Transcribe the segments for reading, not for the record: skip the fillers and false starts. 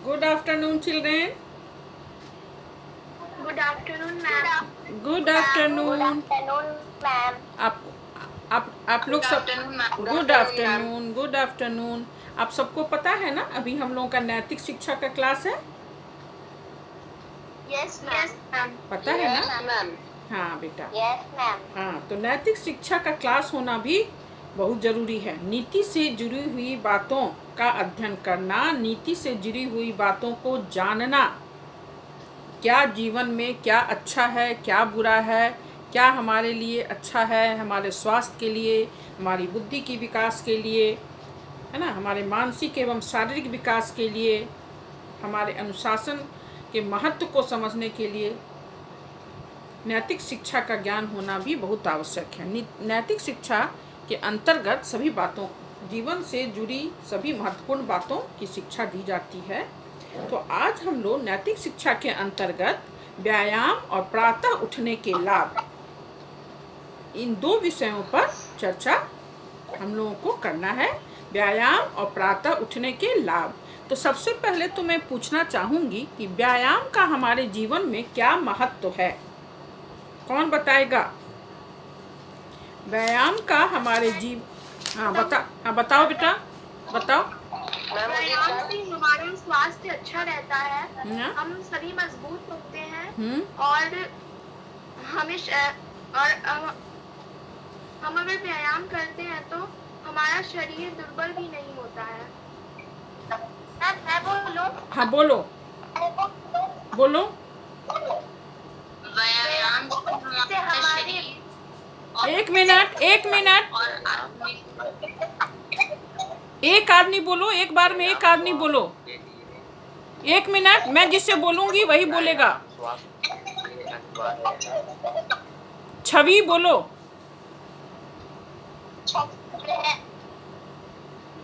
Good afternoon, children. Good afternoon, ma'am. Good afternoon. Ma'am. आप आप लोग सब गुड आफ्टरनून. Good afternoon. आप सबको पता है ना, अभी हम लोगों का नैतिक शिक्षा का क्लास है. Yes, ma'am. पता है ना? Yes, ma'am. हाँ बेटा. Yes, ma'am. हाँ, तो नैतिक शिक्षा का क्लास होना भी बहुत ज़रूरी है. नीति से जुड़ी हुई बातों का अध्ययन करना, नीति से जुड़ी हुई बातों को जानना, क्या जीवन में क्या अच्छा है, क्या बुरा है, क्या हमारे लिए अच्छा है, हमारे स्वास्थ्य के लिए, हमारी बुद्धि की विकास के लिए, है ना, हमारे मानसिक एवं शारीरिक विकास के लिए, हमारे अनुशासन के महत्व को समझने के लिए नैतिक शिक्षा का ज्ञान होना भी बहुत आवश्यक है. नैतिक शिक्षा के अंतर्गत सभी बातों, जीवन से जुड़ी सभी महत्वपूर्ण बातों की शिक्षा दी जाती है. तो आज हम लोग नैतिक शिक्षा के अंतर्गत व्यायाम और प्रातः उठने के लाभ, इन दो विषयों पर चर्चा हम लोगों को करना है. व्यायाम और प्रातः उठने के लाभ. तो सबसे पहले तो मैं पूछना चाहूँगी कि व्यायाम का हमारे जीवन में क्या महत्व है. कौन बताएगा? व्यायाम का हमारे हाँ बताओ बेटा, बताओ. व्यायाम से हमारा स्वास्थ्य अच्छा रहता है. हम सभी मजबूत होते हैं और हम अगर व्यायाम करते हैं तो हमारा शरीर दुर्बल भी नहीं होता है. मैं बोलूं? हाँ बोलो. व्यायाम से हमारी एक मिनट एक आदमी बोलो, एक बार में एक आदमी बोलो. एक मिनट, मैं जिससे बोलूंगी वही बोलेगा. छवि बोलो.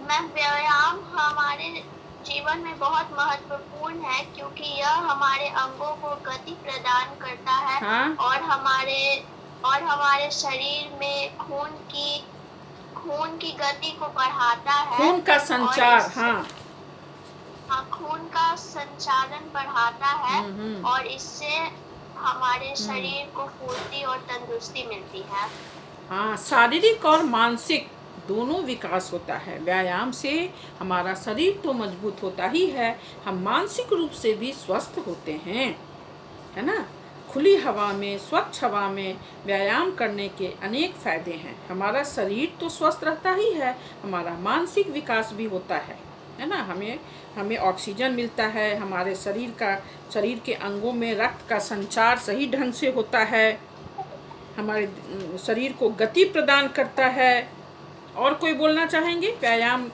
व्यायाम हमारे जीवन में बहुत महत्वपूर्ण है क्योंकि यह हमारे अंगों को गति प्रदान करता है. हाँ? और हमारे शरीर में खून की गति को बढ़ाता है. खून का संचार. हाँ, खून का संचालन बढ़ाता है और इससे हमारे शरीर को फुर्ती और तंदुरुस्ती मिलती है. हाँ, शारीरिक और मानसिक दोनों विकास होता है. व्यायाम से हमारा शरीर तो मजबूत होता ही है, हम मानसिक रूप से भी स्वस्थ होते हैं, है ना. खुली हवा में, स्वच्छ हवा में व्यायाम करने के अनेक फायदे हैं. हमारा शरीर तो स्वस्थ रहता ही है, हमारा मानसिक विकास भी होता है ना. हमें ऑक्सीजन मिलता है, हमारे शरीर के अंगों में रक्त का संचार सही ढंग से होता है, हमारे शरीर को गति प्रदान करता है. और कोई बोलना चाहेंगे व्यायाम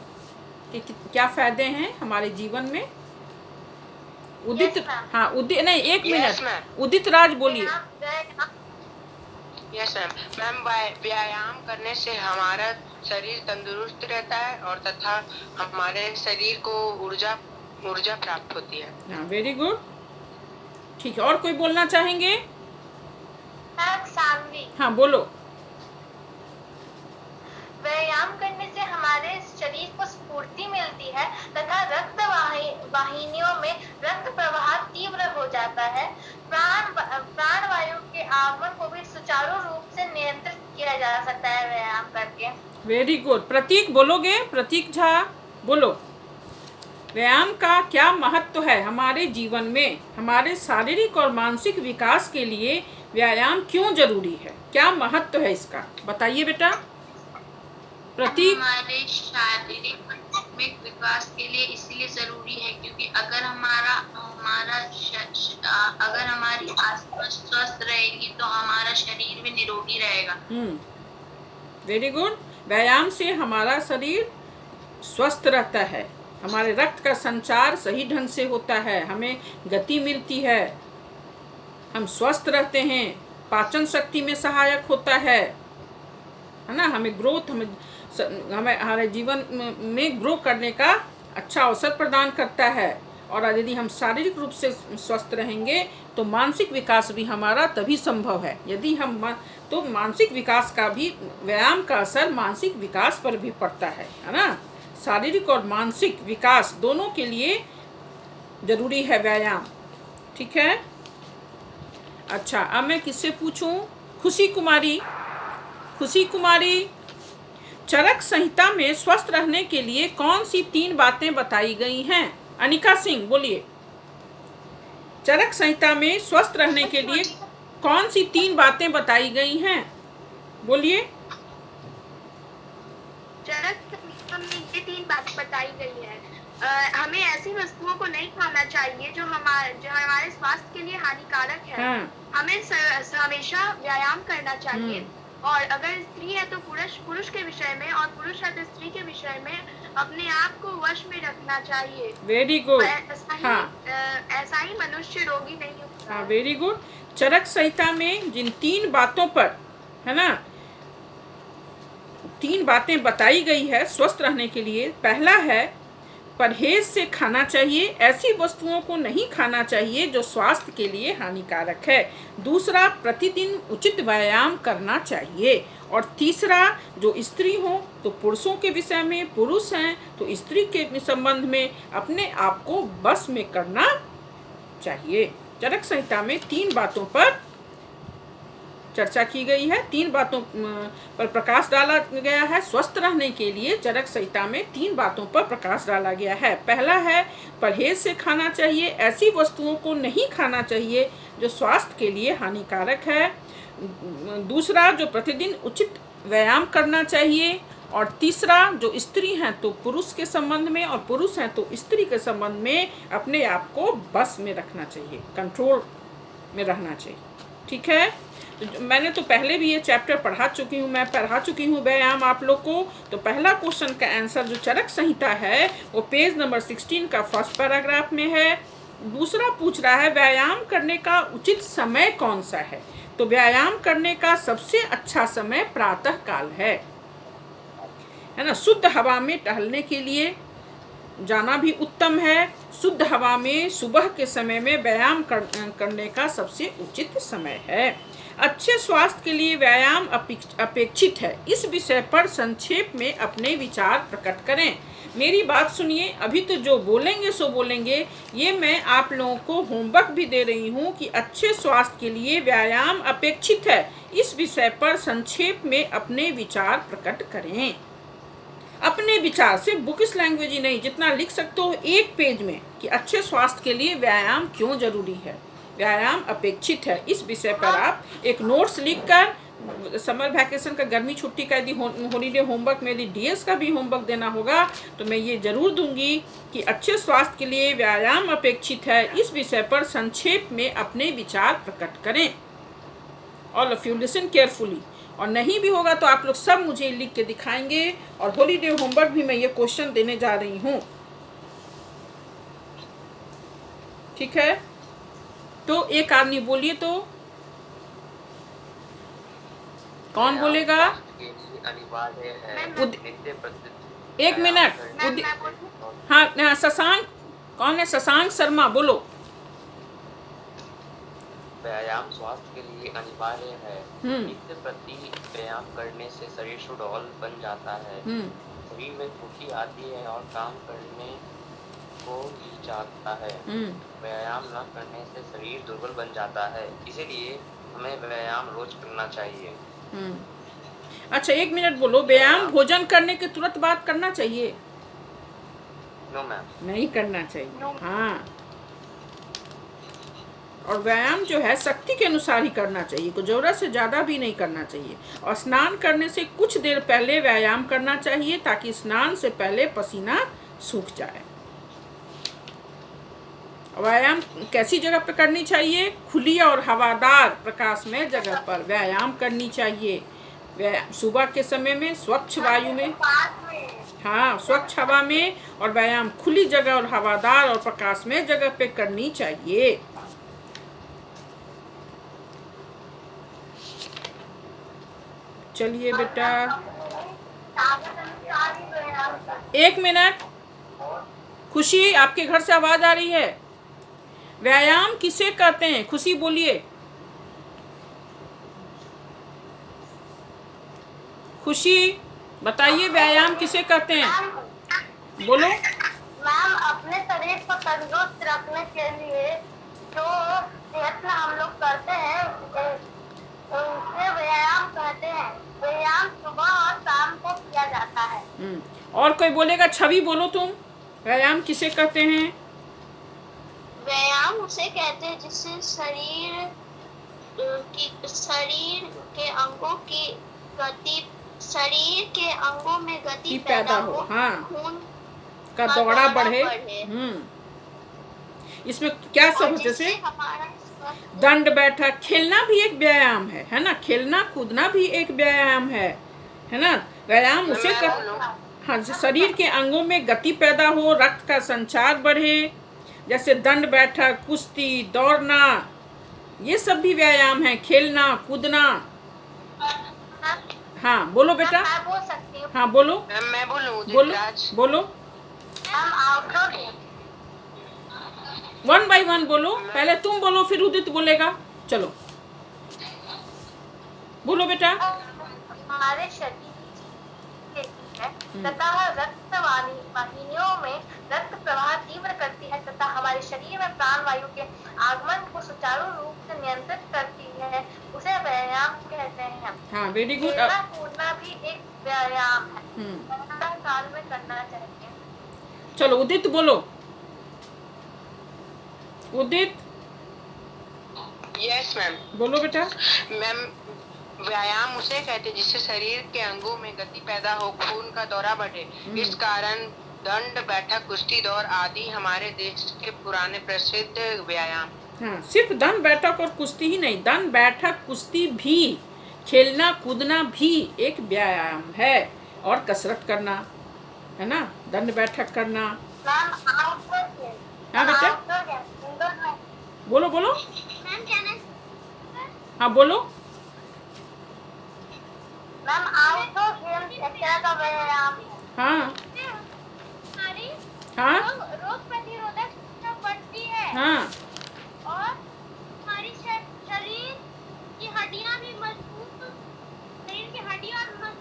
के क्या फायदे हैं हमारे जीवन में? उदित. हाँ, उदित नहीं, एक मिनट, उदित राज बोलिए. Yes ma'am. व्यायाम करने से हमारा शरीर तंदुरुस्त रहता है और तथा हमारे शरीर को ऊर्जा प्राप्त होती है. हाँ, वेरी गुड. ठीक है, और कोई बोलना चाहेंगे? हाँ बोलो. व्यायाम करने से हमारे शरीर को स्फूर्ति मिलती है तथा रक्त वाहिनियों में रक्त प्रवाह तीव्र हो जाता है. प्राण वायु के आगमन को भी सुचारू रूप से नियंत्रित किया जा सकता है व्यायाम करके. Very good. प्रतीक बोलोगे? प्रतीक झा बोलो. व्यायाम का क्या महत्व है हमारे जीवन में? हमारे शारीरिक और मानसिक विकास के लिए व्यायाम क्यों जरूरी है? क्या महत्व है इसका, बताइए बेटा. प्रतीक. हमारे शारीरिक विकास के लिए इसलिए जरूरी है क्योंकि अगर हमारी आसपास स्वस्थ रहेगी तो हमारा शरीर भी निरोगी रहेगा. Very good. व्यायाम से हमारा शरीर स्वस्थ रहता है, हमारे रक्त का संचार सही ढंग से होता है, हमें गति मिलती है, हम स्वस्थ रहते हैं, पाचन शक्ति में सहायक होता है ना. हमें ग्रोथ, हमारे जीवन में ग्रो करने का अच्छा अवसर प्रदान करता है. और यदि हम शारीरिक रूप से स्वस्थ रहेंगे तो मानसिक विकास भी हमारा तभी संभव है. यदि हम तो मानसिक विकास का भी, व्यायाम का असर मानसिक विकास पर भी पड़ता है ना. शारीरिक और मानसिक विकास दोनों के लिए जरूरी है व्यायाम। ठीक है, अच्छा अब मैं किससे पूछूं? खुशी कुमारी। खुशी कुमारी, चरक संहिता में स्वस्थ रहने के लिए कौन सी 3 बातें बताई गई हैं? अनिका सिंह बोलिए। चरक संहिता में स्वस्थ रहने के लिए कौन सी 3 बातें बताई गई हैं? बोलिए। चरक संहिता में ये 3 बातें बताई गई है। हमें ऐसी वस्तुओं को नहीं खाना चाहिए जो हमारे स्वास्थ्य के लिए हानिकारक है। हाँ। हमें हमेशा व्यायाम करना चाहिए। और अगर स्त्री है तो पुरुष के विषय में, और पुरुष है तो स्त्री के विषय में अपने आप को वश में रखना चाहिए। Very good. ऐसा ही मनुष्य रोगी नहीं होता। हाँ, वेरी गुड। चरक संहिता में जिन 3 बातों पर, है ना, 3 बातें बताई गई है स्वस्थ रहने के लिए। पहला है परहेज से खाना चाहिए, ऐसी वस्तुओं को नहीं खाना चाहिए जो स्वास्थ्य के लिए हानिकारक है। दूसरा, प्रतिदिन उचित व्यायाम करना चाहिए। और तीसरा, जो स्त्री हो तो पुरुषों के विषय में, पुरुष हैं तो स्त्री के संबंध में अपने आप को बस में करना चाहिए। चरक संहिता में 3 बातों पर चर्चा की गई है, 3 बातों पर प्रकाश डाला गया है। स्वस्थ रहने के लिए चरक संहिता में 3 बातों पर प्रकाश डाला गया है। पहला है परहेज से खाना चाहिए, ऐसी वस्तुओं को नहीं खाना चाहिए जो स्वास्थ्य के लिए हानिकारक है। दूसरा, जो प्रतिदिन उचित व्यायाम करना चाहिए। और तीसरा, जो स्त्री हैं तो पुरुष के संबंध में, और पुरुष हैं तो स्त्री के संबंध में अपने आप को बस में रखना चाहिए, कंट्रोल में रहना चाहिए। ठीक है, तो मैंने तो पहले भी ये चैप्टर पढ़ा चुकी हूँ व्यायाम आप लोग को। तो पहला क्वेश्चन का आंसर जो चरक संहिता है वो पेज नंबर 16 का फर्स्ट पैराग्राफ में है। दूसरा पूछ रहा है व्यायाम करने का उचित समय कौन सा है? तो व्यायाम करने का सबसे अच्छा समय प्रातः काल है ना। शुद्ध हवा में टहलने के लिए जाना भी उत्तम है। शुद्ध हवा में सुबह के समय में व्यायाम करने का सबसे उचित समय है। अच्छे स्वास्थ्य के लिए व्यायाम अपेक्षित है। इस विषय पर संक्षेप में अपने विचार प्रकट करें। मेरी बात सुनिए, अभी तो जो बोलेंगे सो बोलेंगे। ये मैं आप लोगों को होमवर्क भी दे रही हूँ कि अच्छे स्वास्थ्य के लिए व्यायाम अपेक्षित है। इस विषय पर संक्षेप में अपने विचार प्रकट करें। अपने विचार से, बुकिश लैंग्वेज ही नहीं, जितना लिख सकते हो 1 पेज में कि अच्छे स्वास्थ्य के लिए व्यायाम क्यों जरूरी है, व्यायाम अपेक्षित है। इस विषय पर आप एक नोट्स लिखकर समर वैकेशन का, गर्मी छुट्टी का यदि हॉलीडे होमवर्क में यदि डीएस का भी होमवर्क देना होगा तो मैं ये जरूर दूंगी कि अच्छे स्वास्थ्य के लिए व्यायाम अपेक्षित है। इस विषय पर संक्षेप में अपने विचार प्रकट करें। All of you listen carefully. और नहीं भी होगा तो आप लोग सब मुझे लिख के दिखाएंगे। और हॉलीडे होमवर्क भी मैं ये क्वेश्चन देने जा रही हूँ। ठीक है, तो एक आदमी बोलिए, तो कौन बोलेगा? अनिवार्य है। 1 मिनट। हाँ, शशांक, कौन है? शशांक शर्मा, बोलो। व्यायाम स्वास्थ्य के लिए अनिवार्य है। नित्य प्रति व्यायाम करने से शरीर सुडौल बन जाता है। शरीर में फुर्ती आती है और काम करने को भी चाहता है। व्यायाम न करने से शरीर दुर्बल बन जाता है, इसीलिए हमें व्यायाम रोज करना चाहिए। अच्छा, 1 मिनट बोलो। व्यायाम भोजन करने के तुरंत बाद करना चाहिए? नो मैम, नहीं करना चाहिए। हाँ, और व्यायाम जो है शक्ति के अनुसार ही करना चाहिए, को जरूरत से ज़्यादा भी नहीं करना चाहिए। और स्नान करने से कुछ देर पहले व्यायाम करना चाहिए ताकि स्नान से पहले पसीना सूख जाए। व्यायाम कैसी जगह पर करनी चाहिए? खुली और हवादार प्रकाश में जगह पर व्यायाम करनी चाहिए। सुबह के समय में स्वच्छ वायु में, हाँ, स्वच्छ हवा में, और व्यायाम खुली जगह और हवादार और प्रकाश में जगह पे करनी चाहिए। चलिए बेटा, 1 मिनट। खुशी, आपके घर से आवाज आ रही है। व्यायाम किसे कहते हैं? खुशी बोलिए। खुशी बताइए, व्यायाम किसे कहते हैं? बोलो। मैम अपने शरीर को तंदुरुस्त रखने के लिए जो प्रयत्न हम लोग करते हैं उसे व्यायाम कहते हैं। व्यायाम सुबह और शाम को किया जाता है। और कोई बोलेगा? छवि बोलो तुम, व्यायाम किसे कहते हैं? व्यायाम उसे कहते हैं जिससे शरीर के अंगों में गति पैदा हो, हाँ, खून का दौड़ा बढ़े। इसमें क्या सब और जैसे हमारा दंड बैठक, खेलना भी एक व्यायाम है ना, खेलना कूदना भी एक व्यायाम है ना। व्यायाम उसे हाँ, शरीर के अंगों में गति पैदा हो, रक्त का संचार बढ़े, जैसे दंड बैठक, कुश्ती, दौड़ना, ये सब भी व्यायाम है, खेलना कूदना। हाँ बोलो बेटा। मैं बोल सकती हूँ? हाँ बोलो। मैं बोलूं? बोलो हम आउटडोर वन बाय वन बोलो, पहले तुम बोलो फिर उदित बोलेगा। चलो बोलो बेटा। हमारे शरीर है तथा रक्त वाहिनियों में रक्त प्रवाह तीव्र करती है तथा हमारे शरीर में प्राण वायु के आगमन को सुचारू रूप से नियंत्रित करती है, उसे व्यायाम कहते हैं। हाँ वेरी गुड। खेलना कूदना भी एक व्यायाम है, काल में करना चाहिए। चलो उदित बोलो। उदित। Yes ma'am. बोलो बेटा। मैम व्यायाम उसे कहते हैं जिससे शरीर के अंगों में गति पैदा हो, खून का दौरा बढ़े। इस कारण दंड बैठक, कुश्ती, दौड़ आदि हमारे देश के पुराने प्रसिद्ध व्यायाम। हाँ, सिर्फ दंड बैठक और कुश्ती ही नहीं, दंड बैठक कुश्ती भी, खेलना कूदना भी एक व्यायाम है। और कसरत करना है ना, दंड बैठक करना। हाँ बेटा बोलो बोलो। हाँ बोलो। मैम आउटडोर गेम्स एक तरह का व्यायाम है। हाँ हाँ रोग प्रतिरोधक क्षमता बढ़ती है। हाँ और हमारी शरीर की हड्डियां भी मजबूत, शरीर की हड्डियां मजबूत।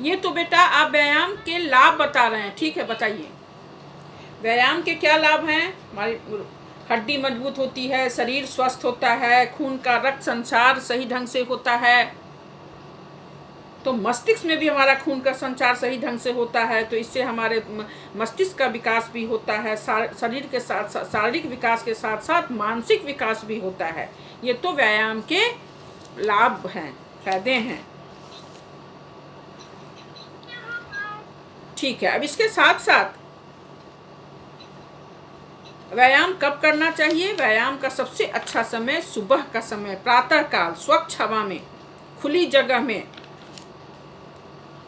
ये तो बेटा आप व्यायाम के लाभ बता रहे हैं, ठीक है बताइए व्यायाम के क्या लाभ हैं। हमारी हड्डी मजबूत होती है, शरीर स्वस्थ होता है, खून का रक्त संचार सही ढंग से होता है, तो मस्तिष्क में भी हमारा खून का संचार सही ढंग से होता है, तो इससे हमारे मस्तिष्क का विकास भी होता है, शरीर के साथ शारीरिक विकास के साथ साथ मानसिक विकास भी होता है। ये तो व्यायाम के लाभ हैं, फायदे हैं। ठीक है, अब इसके साथ साथ व्यायाम कब करना चाहिए? व्यायाम का सबसे अच्छा समय सुबह का समय, प्रातः काल, स्वच्छ हवा में, खुली जगह में,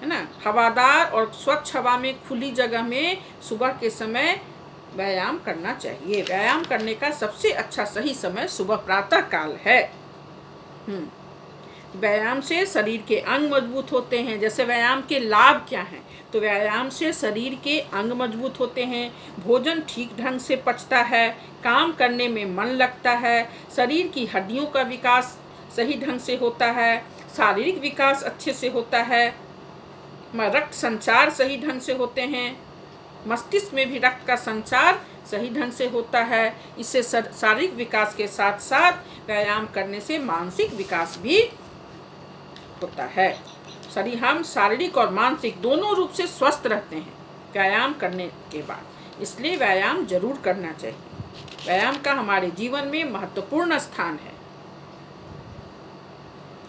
है ना, हवादार और स्वच्छ हवा में, खुली जगह में सुबह के समय व्यायाम करना चाहिए। व्यायाम करने का सबसे अच्छा सही समय सुबह प्रातः काल है। व्यायाम से शरीर के अंग मजबूत होते हैं। जैसे व्यायाम के लाभ क्या हैं? तो व्यायाम से शरीर के अंग मजबूत होते हैं, भोजन ठीक ढंग से पचता है, काम करने में मन लगता है, शरीर की हड्डियों का विकास सही ढंग से होता है, शारीरिक विकास अच्छे से होता है, रक्त संचार सही ढंग से होते हैं, मस्तिष्क में भी रक्त का संचार सही ढंग से होता है। इससे शारीरिक विकास के साथ साथ व्यायाम करने से मानसिक विकास भी होता है। हम शारीरिक और मानसिक दोनों रूप से स्वस्थ रहते हैं व्यायाम करने के बाद, इसलिए व्यायाम जरूर करना चाहिए। व्यायाम का हमारे जीवन में महत्वपूर्ण स्थान है।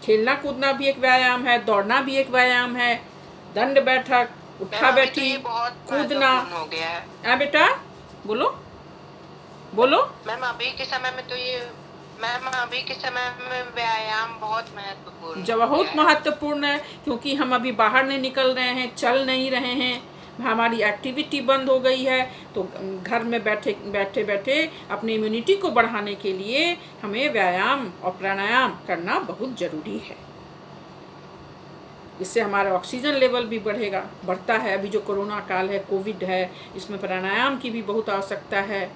खेलना कूदना भी एक व्यायाम है, दौड़ना भी एक व्यायाम है, दंड बैठक, उठा बैठी, कूदना हो गया है। हाँ बेटा बोलो बोलो। मैम अभी के समय में व्यायाम बहुत महत्वपूर्ण बहुत महत्वपूर्ण है, क्योंकि हम अभी बाहर नहीं निकल रहे हैं, चल नहीं रहे हैं, हमारी एक्टिविटी बंद हो गई है, तो घर में बैठे अपनी इम्यूनिटी को बढ़ाने के लिए हमें व्यायाम और प्राणायाम करना बहुत ज़रूरी है। इससे हमारा ऑक्सीजन लेवल भी बढ़ता है। अभी जो कोरोना काल है, कोविड है, इसमें प्राणायाम की भी बहुत आवश्यकता है।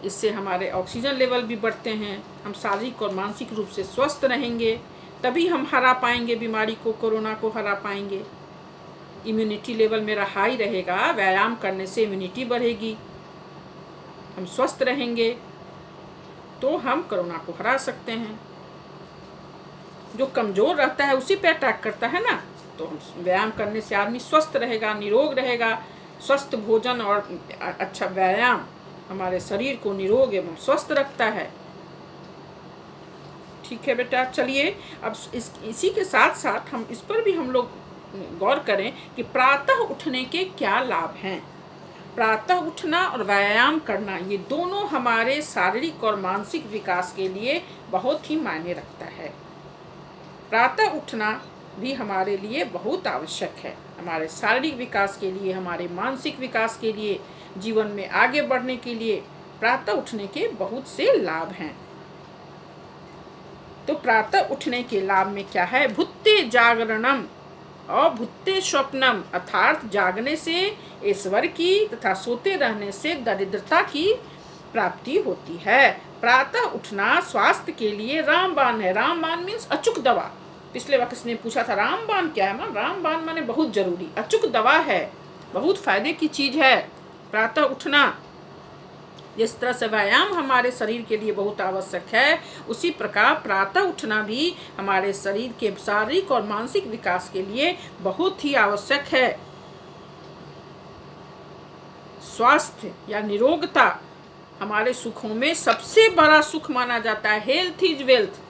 इससे हमारे ऑक्सीजन लेवल भी बढ़ते हैं, हम शारीरिक और मानसिक रूप से स्वस्थ रहेंगे, तभी हम हरा पाएंगे बीमारी को, कोरोना को हरा पाएंगे। इम्यूनिटी लेवल मेरा हाई रहेगा, व्यायाम करने से इम्यूनिटी बढ़ेगी, हम स्वस्थ रहेंगे तो हम कोरोना को हरा सकते हैं। जो कमजोर रहता है उसी पे अटैक करता है ना, तो हम व्यायाम करने से आदमी स्वस्थ रहेगा, निरोग रहेगा। स्वस्थ भोजन और अच्छा व्यायाम हमारे शरीर को निरोग एवं स्वस्थ रखता है। ठीक है बेटा, चलिए अब इसी के साथ साथ हम इस पर भी हम लोग गौर करें कि प्रातः उठने के क्या लाभ हैं। प्रातः उठना और व्यायाम करना ये दोनों हमारे शारीरिक और मानसिक विकास के लिए बहुत ही मायने रखता है। प्रातः उठना भी हमारे लिए बहुत आवश्यक है, हमारे शारीरिक विकास के लिए, हमारे मानसिक विकास के लिए, जीवन में आगे बढ़ने के लिए प्रातः उठने के बहुत से लाभ हैं। तो प्रातः उठने के लाभ में क्या है? भुत्ते जागरणम और भुत्ते स्वप्नम, अर्थात जागने से ईश्वर की तथा सोते रहने से दरिद्रता की प्राप्ति होती है। प्रातः उठना स्वास्थ्य के लिए रामबाण है। रामबाण मीन्स अचूक दवा। पिछले वक्त किसने पूछा था रामबाण क्या है? मां रामबाण माने बहुत जरूरी, अचूक दवा है, बहुत फायदे की चीज है प्रातः उठना। जिस तरह से व्यायाम हमारे शरीर के लिए बहुत आवश्यक है, उसी प्रकार प्रातः उठना भी हमारे शरीर के शारीरिक और मानसिक विकास के लिए बहुत ही आवश्यक है। स्वास्थ्य या निरोगता हमारे सुखों में सबसे बड़ा सुख माना जाता है। Health is wealth.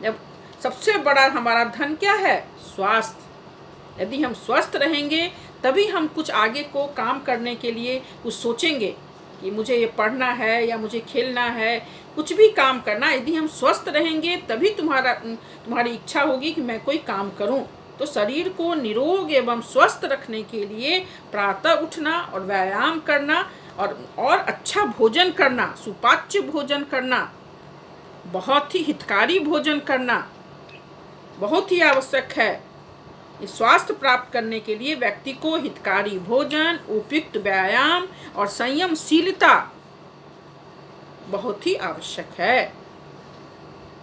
जब सबसे बड़ा हमारा धन क्या है? स्वास्थ्य। यदि हम स्वस्थ रहेंगे तभी हम कुछ आगे को काम करने के लिए कुछ सोचेंगे कि मुझे ये पढ़ना है या मुझे खेलना है, कुछ भी काम करना। यदि हम स्वस्थ रहेंगे तभी तुम्हारी इच्छा होगी कि मैं कोई काम करूं। तो शरीर को निरोग एवं स्वस्थ रखने के लिए प्रातः उठना और व्यायाम करना और अच्छा भोजन करना, सुपाच्य भोजन करना, बहुत ही हितकारी भोजन करना बहुत ही आवश्यक है। स्वास्थ्य प्राप्त करने के लिए व्यक्ति को हितकारी भोजन, उपयुक्त व्यायाम और संयमशीलता बहुत ही आवश्यक है।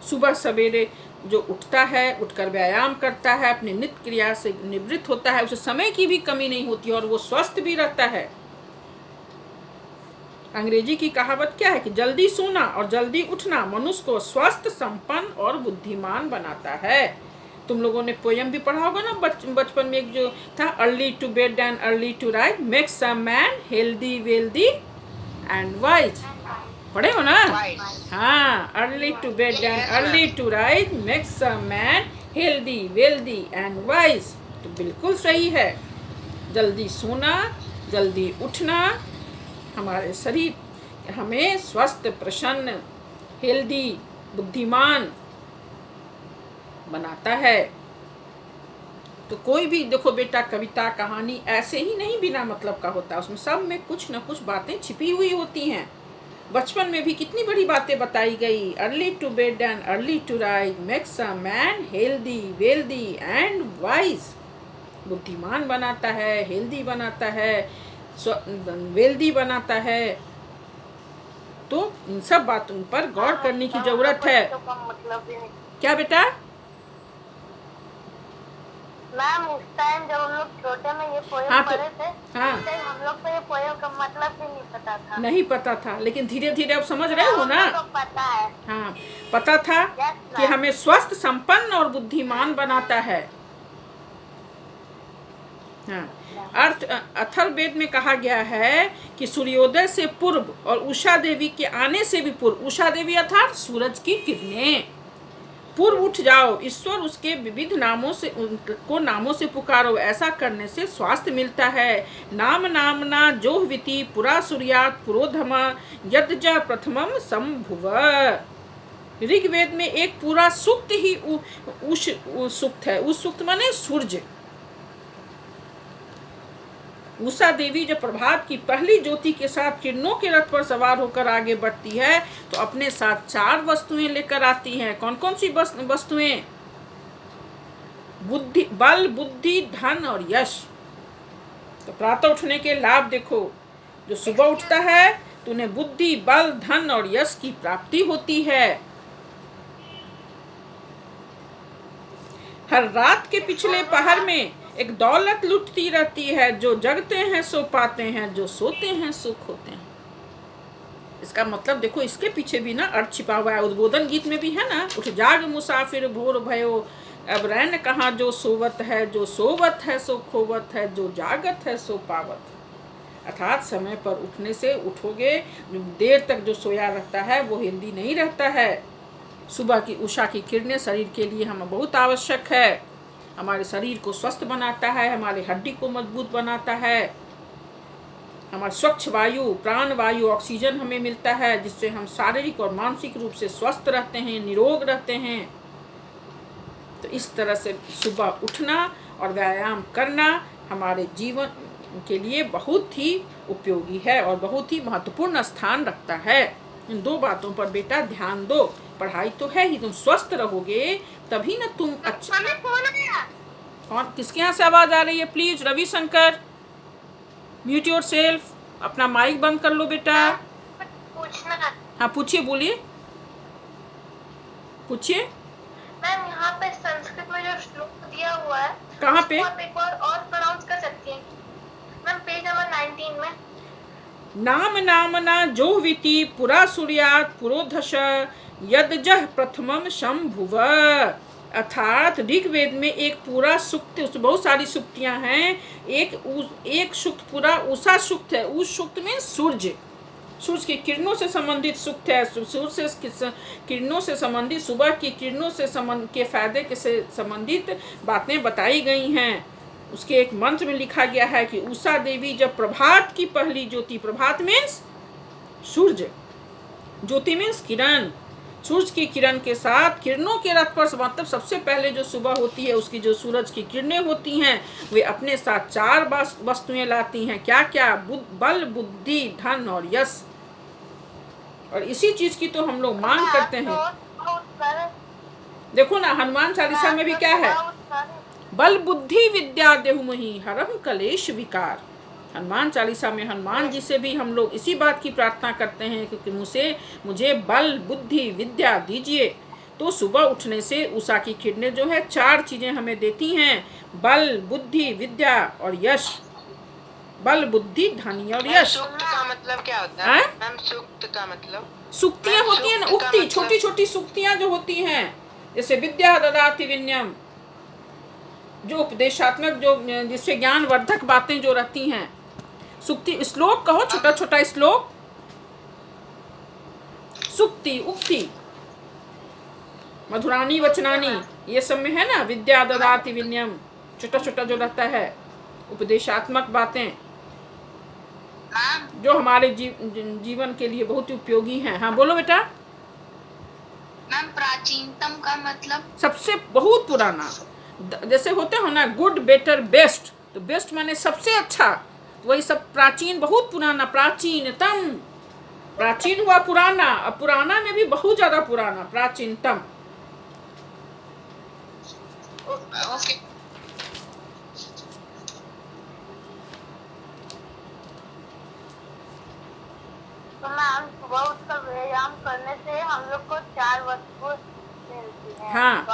सुबह सवेरे जो उठता है, उठकर व्यायाम करता है, अपनी नित्य क्रिया से निवृत्त होता है, उसे समय की भी कमी नहीं होती और वो स्वस्थ भी रहता है। अंग्रेजी की कहावत क्या है कि जल्दी सोना और जल्दी उठना मनुष्य को स्वस्थ, संपन्न और बुद्धिमान बनाता है। तुम लोगों ने पोयम भी पढ़ा होगा ना बचपन में, एक जो था early to bed and early to rise makes a man healthy wealthy and wise. पढ़े हो ना? हाँ, early to bed and early to rise makes a man healthy wealthy and wise. तो बिल्कुल सही है। जल्दी सोना, जल्दी उठना हमारे शरीर हमें स्वस्थ, प्रसन्न, हेल्दी, बुद्धिमान बनाता है। तो कोई भी देखो बेटा, कविता कहानी ऐसे ही नहीं बिना मतलब का होता, उसमें सब में कुछ न कुछ बातें छिपी हुई होती हैं। बचपन में भी कितनी बड़ी बातें बताई गई। Early to bed and early to rise makes a man healthy wealthy and wise. बुद्धिमान बनाता है, हेल्दी बनाता है, वेल्दी बनाता है। तो इन सब बातों पर गौर करने की जरूरत है। क्या बेटा? मैम उस टाइम जब हम लोग छोटे में ये पोएम पढ़े थे, उस टाइम हम लोग को ये पोएम का मतलब भी नहीं पता था। नहीं पता था, लेकिन धीरे धीरे अब समझ रहे हो ना? तो पता है। हाँ, पता था कि हमें स्वस्थ, संपन्न और बुद्धिमान बनाता है। हाँ, अथर्ववेद में कहा गया है कि सूर्योदय से पूर्व और उषा देवी के आने से भी पूर्व, उषा देवी अर्थात सूरज की किरणें, पूर्व उठ जाओ, ईश्वर उसके विविध नामों से पुकारो। ऐसा करने से स्वास्थ्य मिलता है। नाम नामना जोहविति पुरा सूर्यात पुरोधम यद्जा प्रथमम संभुव। ऋग्वेद में एक पूरा सूक्त ही उष सूक्त है। उस सूक्त माने सूर्य। उषा देवी जब प्रभात की पहली ज्योति के साथ किरणों के रथ पर सवार होकर आगे बढ़ती है तो अपने साथ 4 वस्तुएं लेकर आती हैं। कौन कौन सी वस्तुएं? बुद्धि, बल, बुद्धि, धन और यश। तो प्रातः उठने के लाभ देखो। जो सुबह उठता है तो उन्हें बुद्धि, बल, धन और यश की प्राप्ति होती है। हर रात के पिछले पहर में एक दौलत लुटती रहती है, जो जगते हैं सो पाते हैं, जो सोते हैं सो खोते हैं। इसका मतलब देखो, इसके पीछे भी ना अर्थ छिपा हुआ है। उद्बोधन गीत में भी है ना, उठ जाग मुसाफिर भोर भयो, अब रैन कहाँ जो सोवत है, जो सोवत है सो खोवत है, जो जागत है सो पावत है। अर्थात समय पर उठने से उठोगे, देर तक जो सोया रहता है वो हेल्दी नहीं रहता है। सुबह की उषा की किरणें शरीर के लिए हमें बहुत आवश्यक है। हमारे शरीर को स्वस्थ बनाता है, हमारे हड्डी को मजबूत बनाता है। हमारा स्वच्छ वायु, प्राण वायु, ऑक्सीजन हमें मिलता है, जिससे हम शारीरिक और मानसिक रूप से स्वस्थ रहते हैं, निरोग रहते हैं। तो इस तरह से सुबह उठना और व्यायाम करना हमारे जीवन के लिए बहुत ही उपयोगी है और बहुत ही महत्वपूर्ण स्थान रखता है। इन दो बातों पर बेटा ध्यान दो। पढ़ाई तो है ही, तुम स्वस्थ रहोगे तभी ना तुम अच्छा। और किसके यहाँ से आवाज आ रही है? Please Ravishankar, mute your self, अपना माइक बंद कर लो बेटा। पूछना। हाँ पूछिए, बोलिए, पूछिए। मैम यहाँ पे संस्कृत में जो श्लोक दिया हुआ है, कहाँ पे? आप एक बार और प्रोनाउंस कर सकती हैं मैम? पेज नंबर 19 में। नाम नामना जोहविति पुरा सूर्यात पुरोधश यदजह प्रथमम शंभुव। अर्थात ऋग्वेद में एक पूरा सूक्त, उसमें बहुत सारी सूक्तियां हैं। एक सूक्त पूरा उषा सूक्त है। उस सूक्त में सूर्य की किरणों से संबंधित सूक्त है। सूर्य से किरणों से संबंधित, सुबह की किरणों से के फायदे से संबंधित बातें बताई गई हैं। उसके एक मंत्र में लिखा गया है कि उषा देवी जब प्रभात की पहली ज्योति, प्रभात मीन्स सूर्य, ज्योति मीन्स किरण, सूरज की किरण के साथ किरणों के रथ पर, मतलब सबसे पहले जो सुबह होती है उसकी जो सूरज की किरणें होती हैं वे अपने साथ 4 वस्तुएं लाती हैं। क्या क्या? बल, बुद्धि, धन और यश। और इसी चीज की तो हम लोग मांग करते हैं। देखो ना, हनुमान चालीसा में भी क्या है? बल बुद्धि विद्या देहुमहि हरहु कलेश विकार। हनुमान चालीसा में हनुमान जी से भी हम लोग इसी बात की प्रार्थना करते हैं क्योंकि मुझे बल बुद्धि विद्या दीजिए। तो सुबह उठने से उषा की किरणें जो है 4 चीजें हमें देती हैं, बल बुद्धि विद्या और यश। बल बुद्धि धन और यश। सूक्त का मतलब क्या होता है मैम? सूक्त का मतलब? सूक्तियां होती हैं ना, उक्ति, छोटी छोटी सूक्तियां जो होती हैं, जैसे विद्या ददाति विनयम, जो उपदेशात्मक, जो जिससे ज्ञानवर्धक बातें जो रहती हैं। सुक्ति, श्लोक कहो, छोटा छोटा श्लोक, सुक्ति, उक्ति, मधुरानी वचनानी, ये सब में है ना। विद्या ददाति विनयम, छोटा छोटा जो रहता है, उपदेशात्मक बातें जो हमारे जीवन के लिए बहुत उपयोगी हैं। हाँ बोलो बेटा। मैम प्राचीनतम का मतलब? सबसे बहुत पुराना। जैसे होते हो ना गुड, बेटर, बेस्ट, तो बेस्ट माने सबसे अच्छा, वही सब प्राचीन, बहुत पुराना, प्राचीनतम। प्राचीन हुआ पुराना, अब पुराना में भी बहुत ज्यादा पुराना, प्राचीनतम। ओके। तो मैम सुबह उठकर व्यायाम करने से हम लोग को 4 वस्तु मिलती हैं। हाँ।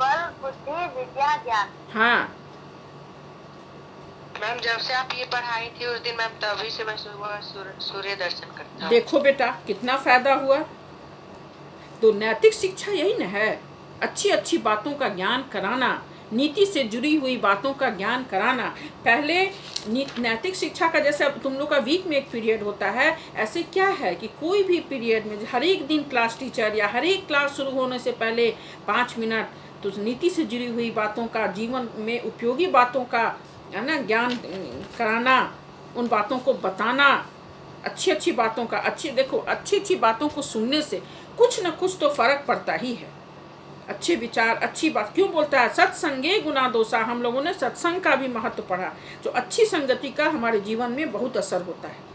बल बुद्धि विद्या ज्ञान। हाँ मैम, जब से आप ये पढ़ाई थी उस दिन मैम, तभी से मैं सुबह सूर्य दर्शन करता हूँ। देखो बेटा कितना फायदा हुआ। तो नैतिक शिक्षा यही न है, अच्छी अच्छी बातों का ज्ञान कराना, नीति से जुड़ी हुई बातों का ज्ञान कराना। पहले नैतिक शिक्षा का जैसे अब तुम लोग का वीक में एक पीरियड होता है, ऐसे क्या है कि कोई भी पीरियड में हर एक दिन क्लास टीचर या हर एक क्लास शुरू होने से पहले 5 मिनट तो नीति से जुड़ी हुई बातों का, जीवन में उपयोगी बातों का, है ना, ज्ञान कराना, उन बातों को बताना, अच्छी अच्छी बातों का। देखो अच्छी अच्छी बातों को सुनने से कुछ न कुछ तो फर्क पड़ता ही है। अच्छे विचार, अच्छी बात, क्यों बोलता है सत्संगे गुना दोषा। हम लोगों ने सत्संग का भी महत्व पढ़ा। जो अच्छी संगति का हमारे जीवन में बहुत असर होता है।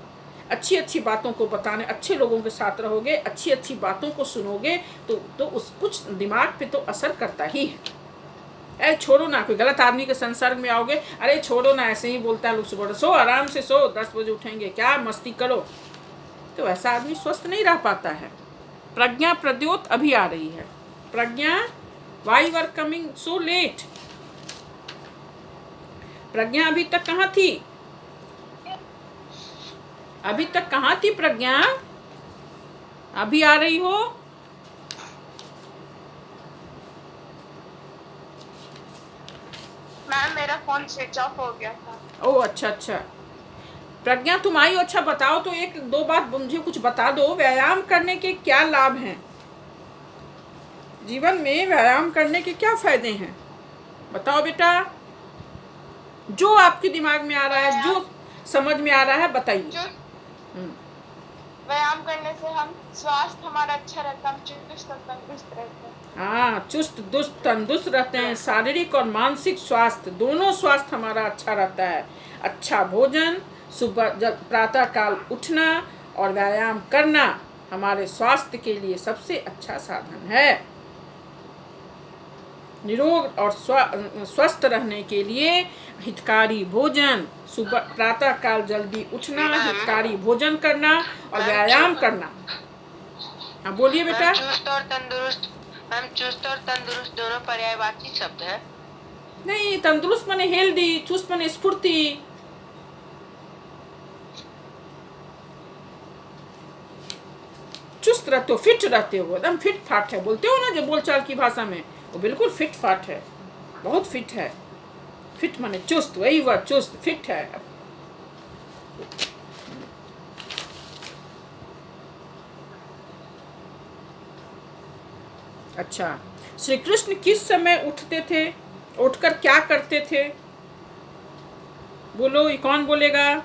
अच्छी अच्छी बातों को बताने, अच्छे लोगों के साथ रहोगे, अच्छी अच्छी बातों को सुनोगे तो उस कुछ दिमाग पे तो असर करता ही है। अरे छोड़ो ना, कोई गलत आदमी के संसर्ग में आओगे, अरे छोड़ो ना, ऐसे ही बोलता है लोग, सुबह सो, आराम से सो, 10 बजे उठेंगे, क्या मस्ती करो, तो ऐसा आदमी स्वस्थ नहीं रह पाता है। प्रज्ञा प्रद्योत अभी आ रही है। Pragya, why you are coming so late? Pragya अभी तक कहाँ थी? अभी तक कहाँ थी प्रज्ञा? अभी आ रही हो? मैम मेरा फोन स्विच ऑफ हो गया था। ओह अच्छा अच्छा। प्रज्ञा तुम आई हो, अच्छा बताओ तो एक दो बात मुझे कुछ बता दो, व्यायाम करने के क्या लाभ हैं? जीवन में व्यायाम करने के क्या फायदे हैं? बताओ बेटा, जो आपके दिमाग में आ रहा है, जो समझ में आ रहा है बताइए। व्यायाम करने से हम स्वास्थ्य हमारा अच्छा रहता है, हम चुस्त और तंदुरुस्त रहते हैं। हाँ, चुस्त दुस्त तंदुरुस्त रहते हैं। शारीरिक और मानसिक स्वास्थ्य, दोनों स्वास्थ्य हमारा अच्छा रहता है। अच्छा भोजन, सुबह प्रातः काल उठना और व्यायाम करना हमारे स्वास्थ्य के लिए सबसे अच्छा साधन है। निरोग और स्वस्थ रहने के लिए हितकारी भोजन, सुबह प्रातः काल जल्दी उठना, हितकारी भोजन करना और व्यायाम करना। हाँ बोलिए बेटा। चुस्त और तंदुरुस्त दोनों पर्यायवाची शब्द है। नहीं, तंदुरुस्त माने हेल्दी, चुस्त माने स्फूर्ति। चुस्त रहते हो, फिट रहते हो, एकदम फिट फाट है, बोलते हो ना जो बोलचाल की भाषा में, वो बिल्कुल फिट फाट है, बहुत फिट है। फिट माने चुस्त, वही वह चुस्त फिट है। अच्छा, श्री कृष्ण किस समय उठते थे? उठकर क्या करते थे? बोलो, ये कौन बोलेगा?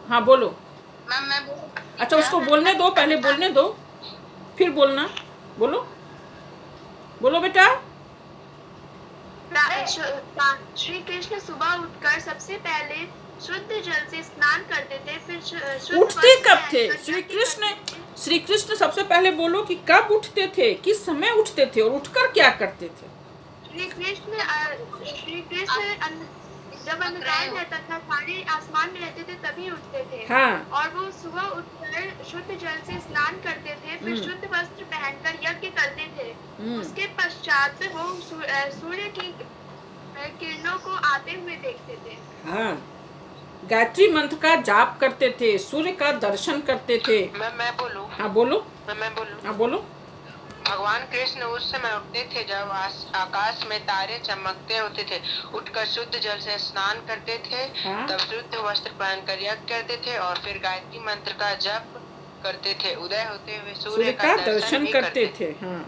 हाँ बोलो। अच्छा उसको बोलने दो, पहले बोलने दो, फिर बोलना। बोलो बोलो बेटा। श्री कृष्ण सुबह उठकर सबसे पहले शुद्ध जल से स्नान करते थे, फिर उठते कब थे श्री कृष्ण सबसे पहले बोलो कि कब उठते थे, किस समय उठते थे और उठकर क्या करते थे? श्री कृष्ण जब अंधकार रहता था, सारे आसमान में रहते थे, तभी उठते थे। हाँ। और वो सुबह उठकर शुद्ध जल से स्नान करते थे, फिर शुद्ध वस्त्र पहनकर यज्ञ करते थे। उसके पश्चात वो सूर्य की किरणों को आते हुए देखते थे। हाँ, गायत्री मंत्र का जाप करते थे, सूर्य का दर्शन करते थे। मैं बोलूं? हाँ बोलो। मैं बोलूं? हाँ बोलो। भगवान कृष्ण उस समय उठते थे जब आकाश में तारे चमकते होते थे, उठकर शुद्ध जल से स्नान करते थे। हाँ? तब शुद्ध वस्त्र पहनकर यज्ञ करते थे और फिर गायत्री मंत्र का जप करते थे। उदय होते हुए सूर्य का दर्शन करते थे। हाँ,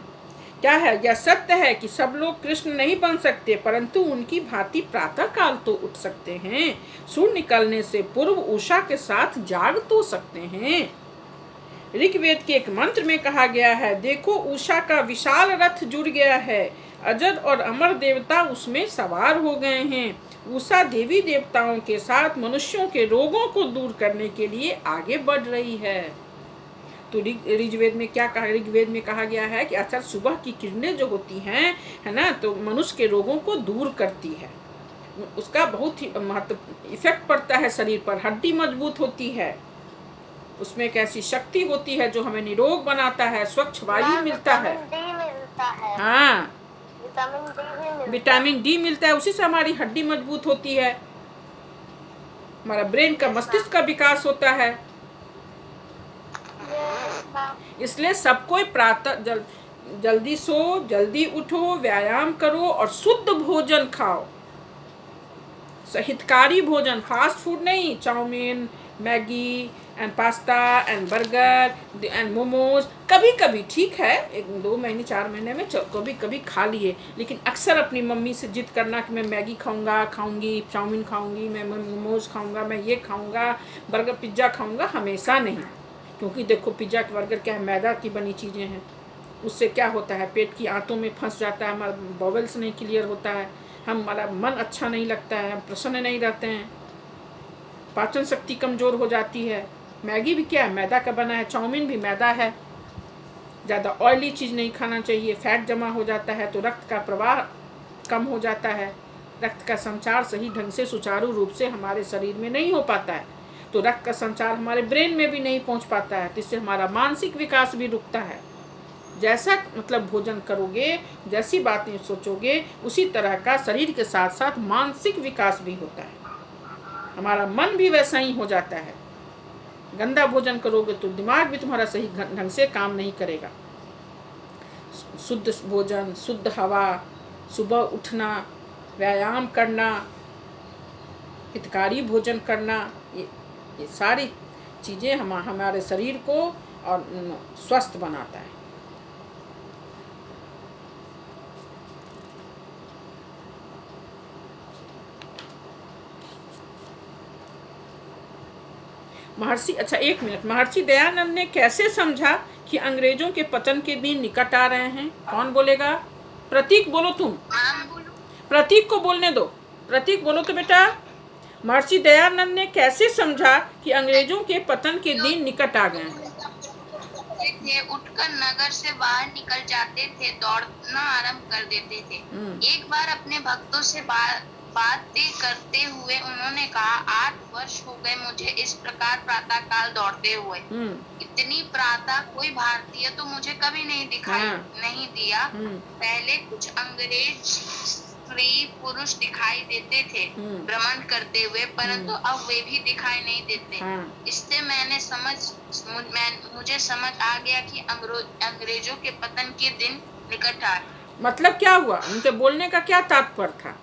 क्या है, यह सत्य है कि सब लोग कृष्ण नहीं बन सकते, परंतु उनकी भांति प्रातः काल तो उठ सकते हैं। सूर्य निकलने से पूर्व उषा के साथ जाग तो सकते हैं। ऋग्वेद के एक मंत्र में कहा गया है, देखो उषा का विशाल रथ जुड़ गया है, अजद और अमर देवता उसमें सवार हो गए हैं। उषा देवी देवताओं के साथ मनुष्यों के रोगों को दूर करने के लिए आगे बढ़ रही है। तो ऋग्वेद में क्या कहा? ऋग्वेद में कहा गया है कि अच्छा सुबह की किरणें जो होती हैं, है ना, तो मनुष्य के रोगों को दूर करती है। उसका बहुत ही महत्व इफेक्ट पड़ता है शरीर पर, हड्डी मजबूत होती है, उसमें एक ऐसी शक्ति होती है जो हमें निरोग बनाता है, स्वच्छ वायु मिलता है। हाँ, विटामिन डी मिलता है, उसी से हमारी हड्डी मजबूत होती है, हमारा ब्रेन का मस्तिष्क का विकास होता है। इसलिए सबको प्रातः जल्दी सो, जल्दी उठो, व्यायाम करो और शुद्ध भोजन खाओ। हितकारी भोजन, फास्ट फूड नहीं, chowmein, Maggi and pasta and burger and momos कभी कभी ठीक है, 1-2 महीने 4 महीने में कभी कभी खा लिए, लेकिन अक्सर अपनी मम्मी से जिद करना कि मैं मैगी खाऊंगी, चाउमीन खाऊंगी, मैं मोमोज खाऊंगा, मैं ये खाऊंगा, बर्गर पिज्ज़ा खाऊंगा, हमेशा नहीं। क्योंकि देखो पिज्ज़ा बर्गर क्या है, मैदा की बनी चीज़ें हैं। उससे क्या होता है, पेट की आंतों में फंस जाता है, हमारा बॉवेल्स नहीं क्लियर होता है, हमारा मन अच्छा नहीं लगता है, हम प्रसन्न नहीं रहते हैं, पाचन शक्ति कमज़ोर हो जाती है। मैगी भी क्या है, मैदा का बना है, चाउमीन भी मैदा है। ज़्यादा ऑयली चीज़ नहीं खाना चाहिए, फैट जमा हो जाता है तो रक्त का प्रवाह कम हो जाता है, रक्त का संचार सही ढंग से सुचारू रूप से हमारे शरीर में नहीं हो पाता है, तो रक्त का संचार हमारे ब्रेन में भी नहीं पहुंच पाता है, तो इससे हमारा मानसिक विकास भी रुकता है। जैसा मतलब भोजन करोगे, जैसी बातें सोचोगे, उसी तरह का शरीर के साथ साथ मानसिक विकास भी होता है। हमारा मन भी वैसा ही हो जाता है। गंदा भोजन करोगे तो दिमाग भी तुम्हारा सही ढंग से काम नहीं करेगा। शुद्ध भोजन, शुद्ध हवा, सुबह उठना, व्यायाम करना, हितकारी भोजन करना, ये सारी चीज़ें हमारे शरीर को और स्वस्थ बनाता है। एक मिनट, महर्षि दयानंद ने कैसे समझा कि अंग्रेजों के पतन के दिन निकट आ रहे हैं? कौन बोलेगा? प्रतीक बोलो तुम। प्रतीक को बोलने दो। प्रतीक बोलो तो बेटा। महर्षि दयानंद ने कैसे समझा कि अंग्रेजों के पतन के दिन निकट आ गए हैं? उठकर नगर से बाहर निकल जाते थे, दौड़ना आरंभ कर देते थे। एक बार अपने भक्तों से बातें करते हुए उन्होंने कहा, 8 वर्ष हो गए मुझे इस प्रकार प्रातः काल दौड़ते हुए। इतनी प्रातः कोई भारतीय तो मुझे कभी नहीं दिखाई नहीं दिया। पहले कुछ अंग्रेज स्त्री पुरुष दिखाई देते थे भ्रमण करते हुए, परंतु अब वे भी दिखाई नहीं देते। इससे मुझे समझ आ गया कि अंग्रेजों के पतन के दिन निकट आ। मतलब क्या हुआ? उनके बोलने का क्या तात्पर्य था?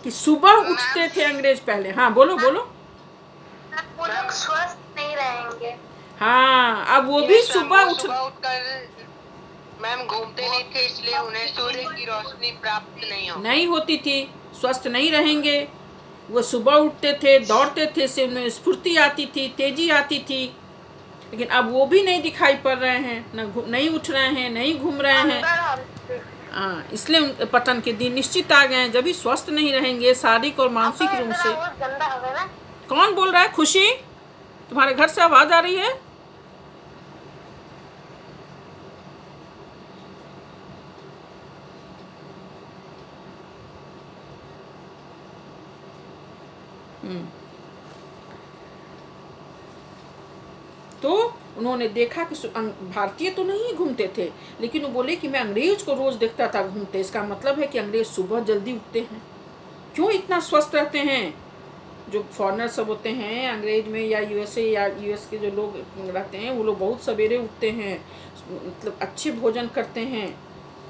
कि सुबह उठते थे अंग्रेज पहले। हाँ बोलो बोलो। वो लोग स्वस्थ नहीं रहेंगे। हाँ, अब वो भी सुबह उठकर मैम घूमते नहीं थे, इसलिए उन्हें सूर्य की रोशनी प्राप्त नहीं होती थी। स्वस्थ नहीं रहेंगे। वो सुबह उठते थे, दौड़ते थे, से उन्हें स्फूर्ति आती थी, तेजी आती थी। लेकिन अब वो भी नहीं दिखाई पड़ रहे हैं, नहीं उठ रहे हैं, नहीं घूम रहे हैं। हाँ, इसलिए पतन के दिन निश्चित आ गए हैं। जब भी स्वस्थ नहीं रहेंगे शारीरिक और मानसिक रूप से। कौन बोल रहा है? खुशी, तुम्हारे घर से आवाज आ रही है? तो उन्होंने देखा कि भारतीय तो नहीं घूमते थे, लेकिन वो बोले कि मैं अंग्रेज को रोज देखता था घूमते। इसका मतलब है कि अंग्रेज सुबह जल्दी उठते हैं। क्यों इतना स्वस्थ रहते हैं? जो फॉरेनर सब होते हैं अंग्रेज में या यूएस के जो लोग रहते हैं, वो लोग बहुत सवेरे उठते हैं, मतलब अच्छे भोजन करते हैं,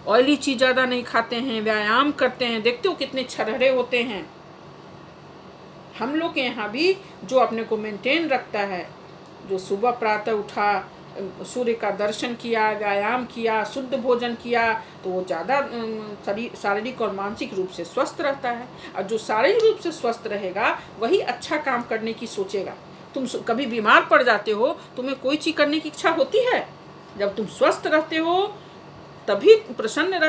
ऑयली चीज़ ज़्यादा नहीं खाते हैं, व्यायाम करते हैं। देखते हो कितने छरहरे होते हैं। हम लोग के यहाँ भी जो अपने को मेंटेन रखता है, जो सुबह प्रातः उठा, सूर्य का दर्शन किया, व्यायाम किया, शुद्ध भोजन किया, तो वो ज़्यादा शारीरिक और मानसिक रूप से स्वस्थ रहता है। और जो शारीरिक रूप से स्वस्थ रहेगा वही अच्छा काम करने की सोचेगा। तुम कभी बीमार पड़ जाते हो, तुम्हें कोई चीज़ करने की इच्छा होती है? जब तुम स्वस्थ रहते हो तभी प्रसन्न